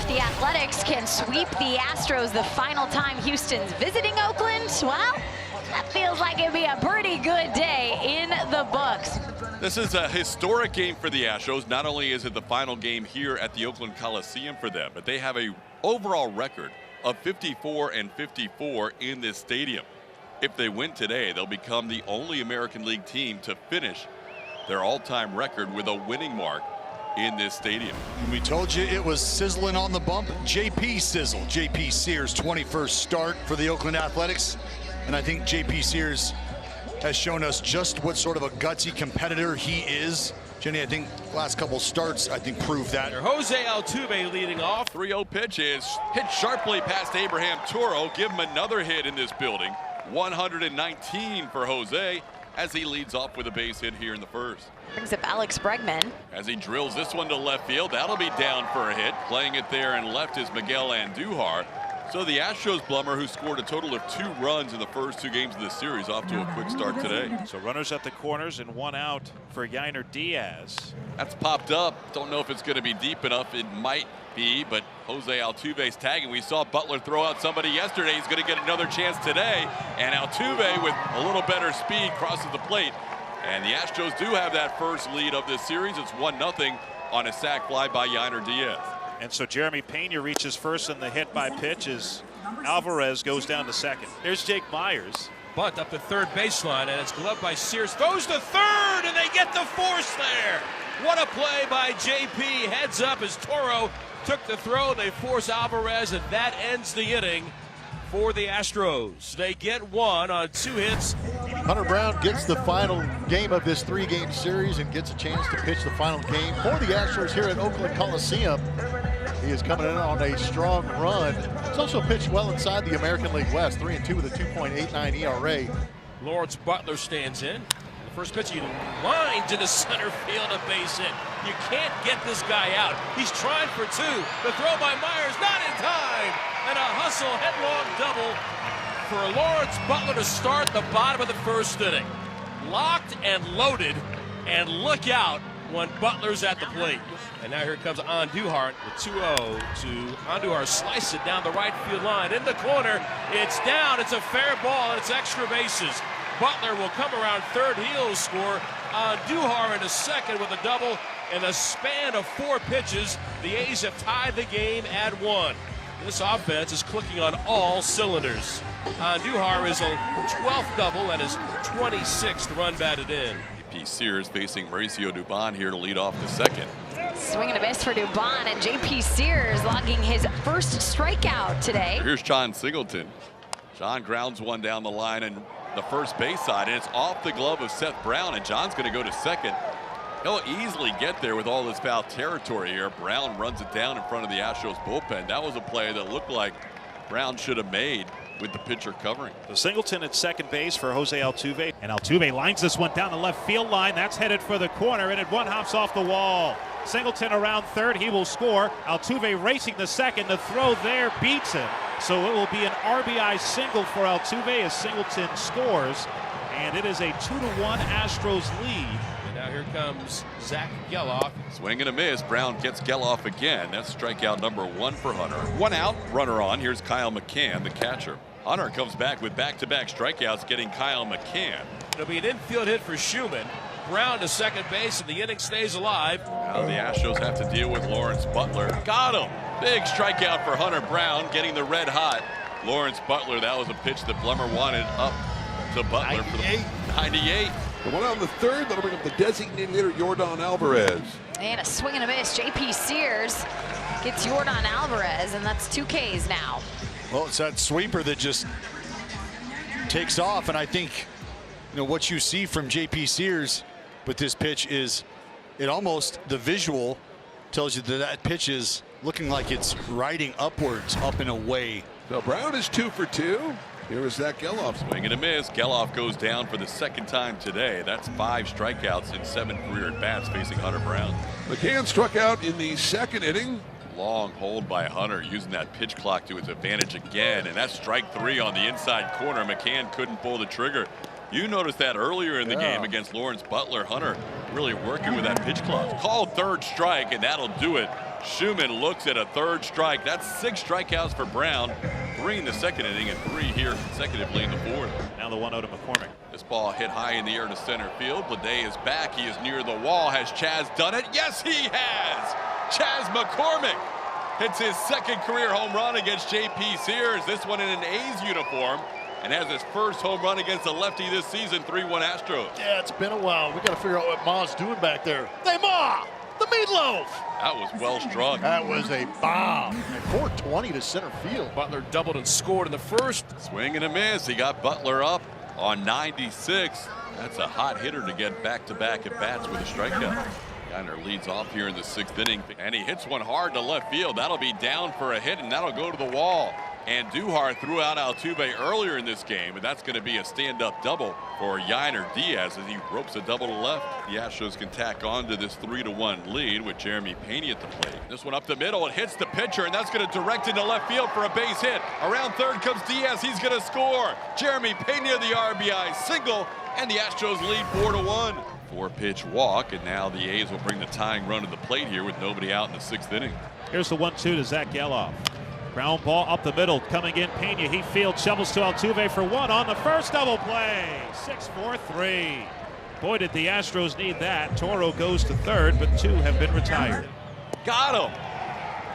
If the Athletics can sweep the Astros the final time Houston's visiting Oakland, well, that feels like it'd be a pretty good day in the books. This is a historic game for the Astros. Not only is it the final game here at the Oakland Coliseum for them, but they have a overall record of 54-54 in this stadium. If they win today, they'll become the only American League team to finish their all-time record with a winning mark in this stadium. We told you it was sizzling on the bump. JP Sizzle, JP Sears' 21st start for the Oakland Athletics. And I think JP Sears has shown us just what sort of a gutsy competitor he is. Jenny, I think last couple starts, I think, proved that. Jose Altuve leading off. 3-0 pitch is hit sharply past Abraham Toro. Give him another hit in this building. 119 for Jose as he leads off with a base hit here in the first. Brings up Alex Bregman. As he drills this one to left field, that'll be down for a hit. Playing it there and left is Miguel Andujar. So the Astros, Blummer, who scored a total of 2 runs in the first 2 games of the series, off to a quick start today. So runners at the corners and 1 out for Yainer Diaz. That's popped up. Don't know if it's going to be deep enough. It might be, but Jose Altuve's tagging. We saw Butler throw out somebody yesterday. He's going to get another chance today. And Altuve, with a little better speed, crosses the plate. And the Astros do have that first lead of this series. It's 1-0 on a sac fly by Yainer Diaz. And so Jeremy Pena reaches first in the hit by pitch as Alvarez goes down to second. Here's Jake Myers. Bunt up the third baseline, and it's gloved by Sears. Throws to third, and they get the force there. What a play by JP. Heads up as Toro took the throw. They force Alvarez, and that ends the inning for the Astros. They get 1 on 2 hits. Hunter Brown gets the final game of this 3-game series and gets a chance to pitch the final game for the Astros here at Oakland Coliseum. He is coming in on a strong run. He's also pitched well inside the American League West, 3-2 with a 2.89 ERA. Lawrence Butler stands in. The first pitch, he lines into center field, a base hit. You can't get this guy out. He's trying for 2. The throw by Myers, not in time. And a hustle headlong double for Lawrence Butler to start the bottom of the first inning. Locked and loaded, and look out when Butler's at the plate. And now here comes Andujar with 2-0 to Andujar. Slice it down the right field line. In the corner, it's down. It's a fair ball, and it's extra bases. Butler will come around third. He'll score. Andujar in a second with a double. In a span of 4 pitches, the A's have tied the game at 1. This offense is clicking on all cylinders. Andujar is a 12th double and his 26th run batted in. JP Sears facing Mauricio Dubon here to lead off the second. Swing and a miss for Dubon, and JP Sears logging his first strikeout today. Here's John Singleton. John grounds one down the line and the first base side, and it's off the glove of Seth Brown, and John's going to go to second. He'll easily get there with all this foul territory here. Brown runs it down in front of the Astros bullpen. That was a play that looked like Brown should have made with the pitcher covering. So Singleton at second base for Jose Altuve. And Altuve lines this one down the left field line. That's headed for the corner, and it one hops off the wall. Singleton around third. He will score. Altuve racing the second. The throw there beats him. So it will be an RBI single for Altuve as Singleton scores. And it is a 2-1 Astros lead. Now here comes Zach Geloff. Swing and a miss. Brown gets Geloff again. That's strikeout number 1 for Hunter. 1 out, runner on. Here's Kyle McCann, the catcher. Hunter comes back with back-to-back strikeouts, getting Kyle McCann. It'll be an infield hit for Schumann. Brown to second base, and the inning stays alive. Now the Astros have to deal with Lawrence Butler. Got him. Big strikeout for Hunter Brown, getting the red hot Lawrence Butler. That was a pitch that Blummer wanted up to Butler for the 98. The one on the third, that'll bring up the designated hitter, Yordan Alvarez. And a swing and a miss. JP Sears gets Yordan Alvarez, and that's 2 Ks now. Well, it's that sweeper that just takes off, and I think, you know, what you see from JP Sears with this pitch is it almost, the visual tells you that that pitch is looking like it's riding upwards, up and away. So Brown is 2 for 2. Here is Zach Geloff. Swing and a miss. Geloff goes down for the second time today. That's 5 strikeouts in 7 career at-bats facing Hunter Brown. McCann struck out in the second inning. Long hold by Hunter, using that pitch clock to his advantage again, and that's strike 3 on the inside corner. McCann couldn't pull the trigger. You noticed that earlier in the game against Lawrence Butler. Hunter really working with that pitch clock. Called third strike, and that'll do it Schumann looks at a third strike. That's 6 strikeouts for Brown. 3 in the second inning and 3 here consecutively in the fourth. Now the 1-0 to McCormick. This ball hit high in the air to center field. Blade is back. He is near the wall. Has Chaz done it? Yes, he has. Chaz McCormick hits his second career home run against J.P. Sears. This one in an A's uniform, and has his first home run against a lefty this season. 3-1 Astros. Yeah, it's been a while. We got to figure out what Ma's doing back there. Hey, Ma! The meatloaf! That was well struck. That was a bomb. And 420 to center field. Butler doubled and scored in the first. Swing and a miss. He got Butler up on 96. That's a hot hitter to get back-to-back at bats with a strikeout. Yiner leads off here in the 6th inning, and he hits one hard to left field. That'll be down for a hit, and that'll go to the wall. And Duhar threw out Altuve earlier in this game, and that's going to be a stand-up double for Yiner Diaz as he ropes a double to left. The Astros can tack on to this 3-1 lead with Jeremy Pena at the plate. This one up the middle, it hits the pitcher, and that's going to direct into left field for a base hit. Around third comes Diaz, he's going to score. Jeremy Pena the RBI single, and the Astros lead 4-1. 4-pitch walk, and now the A's will bring the tying run to the plate here with nobody out in the 6th inning. Here's the 1-2 to Zach Geloff. Ground ball up the middle, coming in Pena. He fields, shovels to Altuve for 1 on the first double play. 6-4-3. Boy, did the Astros need that. Toro goes to third, but 2 have been retired. Got him.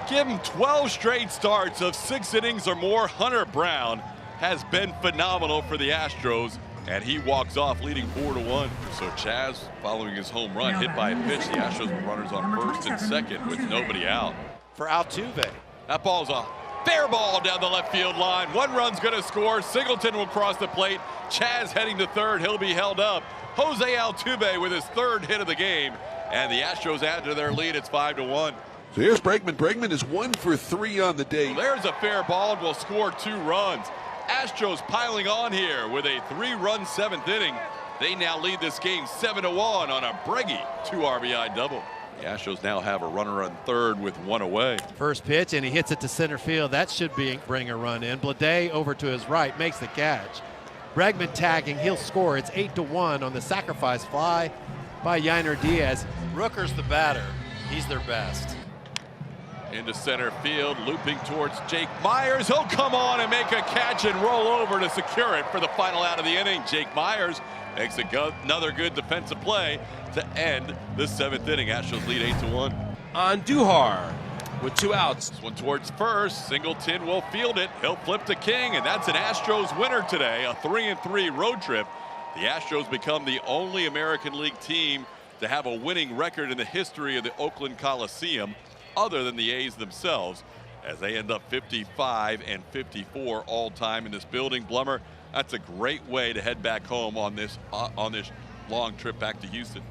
Give him 12 straight starts of 6 innings or more. Hunter Brown has been phenomenal for the Astros, and he walks off leading 4-1. So Chaz, following his home run, hit by a pitch. The Astros were runners on first and second with nobody out. For Altuve. That ball's a fair ball down the left field line. 1 run's going to score. Singleton will cross the plate. Chaz heading to third. He'll be held up. Jose Altuve with his 3rd hit of the game. And the Astros add to their lead. It's 5-1. So here's Bregman. Bregman is 1 for 3 on the day. Well, there's a fair ball and will score 2 runs. Astros piling on here with a 3-run 7th inning. They now lead this game 7-1 on a Breggy 2 RBI double. The Astros now have a runner on third with 1 away. First pitch, and he hits it to center field. That should bring a run in. Blade over to his right makes the catch. Bregman tagging, he'll score. It's 8-1 on the sacrifice fly by Yiner Diaz. Rooker's the batter. He's their best. Into center field, looping towards Jake Myers. He'll come on and make a catch and roll over to secure it for the final out of the inning. Jake Myers makes another good defensive play to end the 7th inning. Astros lead 8-1. On Duhar with 2 outs. This one towards first. Singleton will field it. He'll flip to King, and that's an Astros winner today. A 3-3 road trip. The Astros become the only American League team to have a winning record in the history of the Oakland Coliseum, other than the A's themselves, as they end up 55-54 all time in this building. Blummer, that's a great way to head back home on this long trip back to Houston.